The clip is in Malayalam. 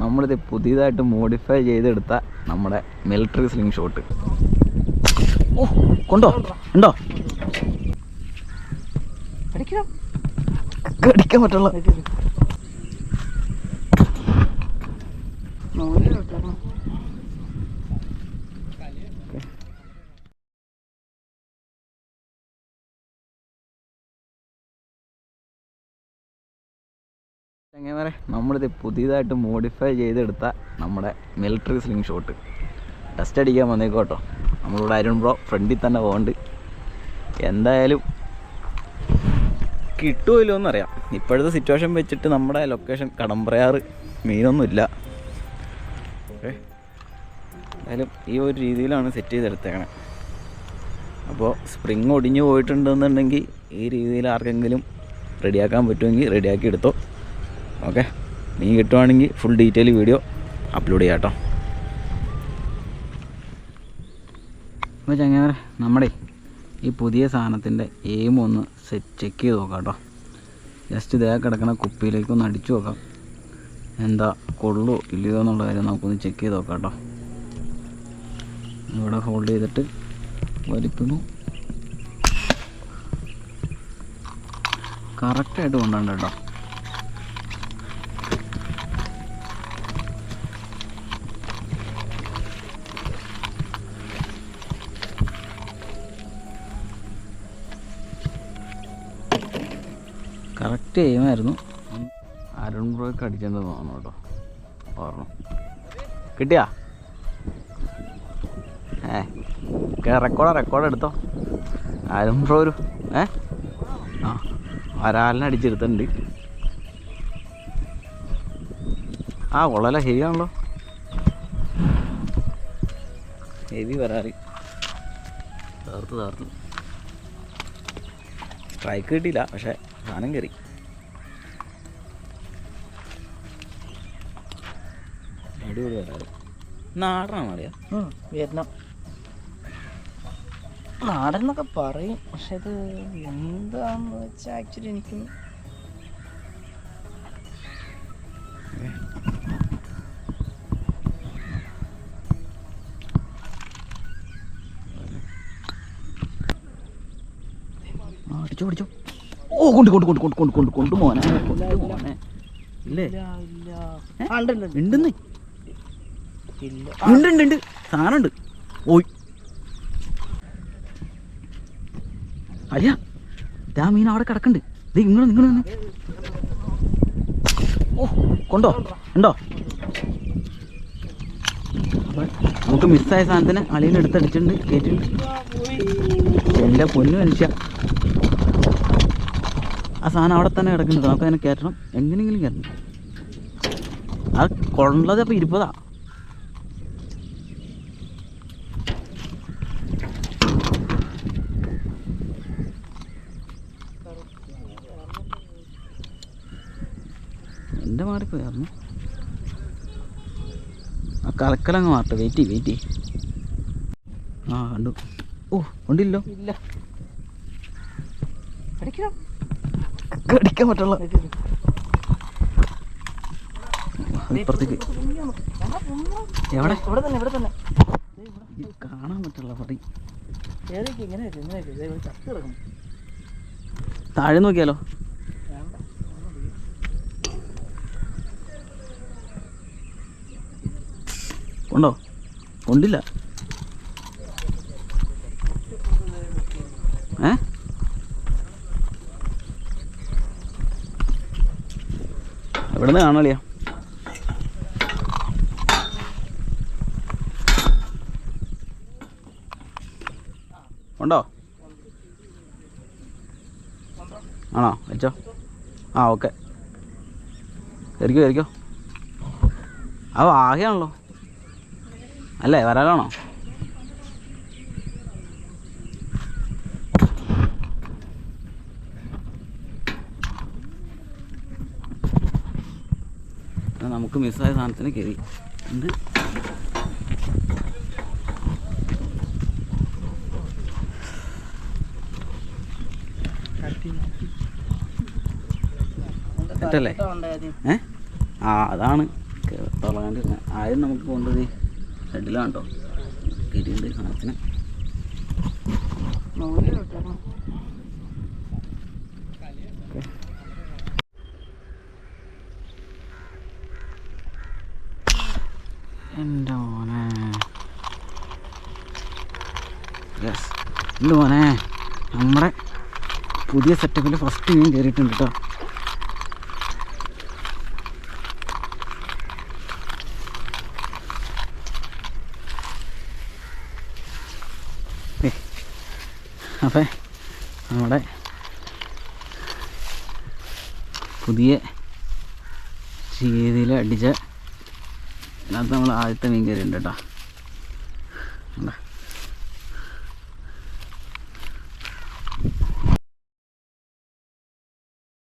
നമ്മളിത് പുതിയതായിട്ട് മോഡിഫൈ ചെയ്തെടുത്ത നമ്മുടെ മിലിറ്ററി സ്ലിംഗ് ഷോട്ട്. ഓ കൊണ്ടോ ഉണ്ടോ കടിക്കാൻ പറ്റുള്ള എങ്ങനെ നമ്മളിത് പുതിയതായിട്ട് മോഡിഫൈ ചെയ്തെടുത്ത നമ്മുടെ മിലിറ്ററി സ്ലിംഗ് ഷോട്ട് ടെസ്റ്റ് അടിക്കാൻ വന്നേക്കോട്ടോ. നമ്മളിവിടെ അരുൺ ബ്രോ ഫ്രണ്ടിൽ തന്നെ പോകുന്നുണ്ട്. എന്തായാലും കിട്ടുമല്ലോ എന്നറിയാം. ഇപ്പോഴത്തെ സിറ്റുവേഷൻ വെച്ചിട്ട് നമ്മുടെ ലൊക്കേഷൻ കടമ്പ്രയാറ് മീനൊന്നുമില്ല. ഓക്കെ, എന്തായാലും ഈ ഒരു രീതിയിലാണ് സെറ്റ് ചെയ്തെടുത്തേക്കണേ. അപ്പോൾ സ്പ്രിങ് ഒടിഞ്ഞു പോയിട്ടുണ്ടെന്നുണ്ടെങ്കിൽ ഈ രീതിയിൽ ആർക്കെങ്കിലും റെഡിയാക്കാൻ പറ്റുമെങ്കിൽ റെഡിയാക്കി എടുത്തോ. ഓക്കെ, നീ കിട്ടുവാണെങ്കിൽ ഫുൾ ഡീറ്റെയിൽ വീഡിയോ അപ്ലോഡ് ചെയ്യാം കേട്ടോ. അപ്പോൾ ചങ്ങനെ നമ്മുടെ ഈ പുതിയ സാധനത്തിൻ്റെ എയിം ഒന്ന് ചെക്ക് ചെയ്ത് നോക്കാം കേട്ടോ. ജസ്റ്റ് ഇതേ കിടക്കുന്ന കുപ്പിയിലേക്കൊന്ന് അടിച്ചു നോക്കാം, എന്താ കൊള്ളോ ഇല്ലയോ എന്നുള്ള കാര്യം നമുക്കൊന്ന് ചെക്ക് ചെയ്ത് നോക്കാം കേട്ടോ. ഇവിടെ ഹോൾഡ് ചെയ്തിട്ട് വലിക്കുന്നു. കറക്റ്റായിട്ട് കൊണ്ടുണ്ട് കേട്ടോ. കറക്റ്റ് ചെയ്യുമായിരുന്നു. അരുൺ ബ്രോയ്ക്ക് അടിച്ചെന്ന് തോന്നുന്നു കേട്ടോ. ഓർമ്മ കിട്ടിയാ? റെക്കോർഡ് എടുത്തോ. അരുൺ ബ്രോ ഒരു വരാലിനെ അടിച്ചെടുത്തിട്ടുണ്ട്. കൊള്ളല, ഹെവിയാണല്ലോ. ഹെവി വരാല് തേർത്ത് സ്ട്രൈക്ക് കിട്ടിയില്ല, പക്ഷേ സാധനം കയറി. അടിപൊളി വരാറ്. നാടനാണോ അറിയാം? വിയറ്റ്നാം നാടൻ എന്നൊക്കെ പറയും, പക്ഷെ ഇത് എന്താണെന്ന് വെച്ചാൽ ആക്ച്വലി എനിക്ക് അടിച്ചോ. ഓ കൊണ്ട് മോനെ ഇല്ലേ? ഉണ്ടെന്ന് ഉണ്ട് സാധനമുണ്ട്. ഓയ് അല്ല, ആ മീൻ അവിടെ കിടക്കണ്ട്. ഇത് നിങ്ങൾ ഓ കൊണ്ടോ ഉണ്ടോ? നമുക്ക് മിസ്സായ സാധനത്തിന് അളിയിൽ എടുത്തടിച്ചിട്ടുണ്ട്, കയറ്റിട്ടുണ്ട്. എൻ്റെ പൊന്നു മനുഷ്യ, ആ സാധനം അവിടെ തന്നെ കിടക്കുന്നുണ്ട്. നമുക്ക് അതിനെ കയറ്റണം, എങ്ങനെയെങ്കിലും കയറ്റണം. അത് കൊള്ളത് അപ്പോൾ 20. എൻ്റെ മാറിപ്പോയായിരുന്നു. ആ കലക്കലങ്ങ് മാറട്ടെ. വെയിറ്റ് കണ്ടു. ഓ ഉണ്ടില്ലോ. ഇല്ല, കടിക്കാൻ പറ്റുള്ള ഇപ്പുറത്തേക്ക് എവിടെ കാണാൻ പറ്റുള്ള പറയും. താഴെ നോക്കിയാലോ? ഉണ്ടോ? കൊണ്ടില്ല. എവിടെ നിന്ന് കാണാളിയാ? ഉണ്ടോ? ആണോ? വെച്ചോ. ഓക്കെ, കയറിക്കോ. ആകെയാണല്ലോ അല്ലേ? വരാലാണോ? നമുക്ക് മിസ്സായ സാധനത്തിന് കയറി ഉണ്ട്. തെറ്റല്ലേ? അതാണ് തുറകാണ്ടിരുന്നത്. ആദ്യം നമുക്ക് കൊണ്ടത് ഹെഡിലാണ് കേട്ടോ. കരിയുണ്ട് കണത്തിന്. എൻ്റെ മോനെ യെസ് എൻ്റെ മോനെ നമ്മുടെ പുതിയ സെറ്റപ്പിൽ ഫസ്റ്റ് മീൻ കയറിയിട്ടുണ്ട് കേട്ടോ. അപ്പം നമ്മുടെ പുതിയ രീതിയിൽ അടിച്ച അതിനകത്ത് നമ്മൾ ആദ്യത്തെ മീൻ കയറിയിട്ടുണ്ട് കേട്ടോ.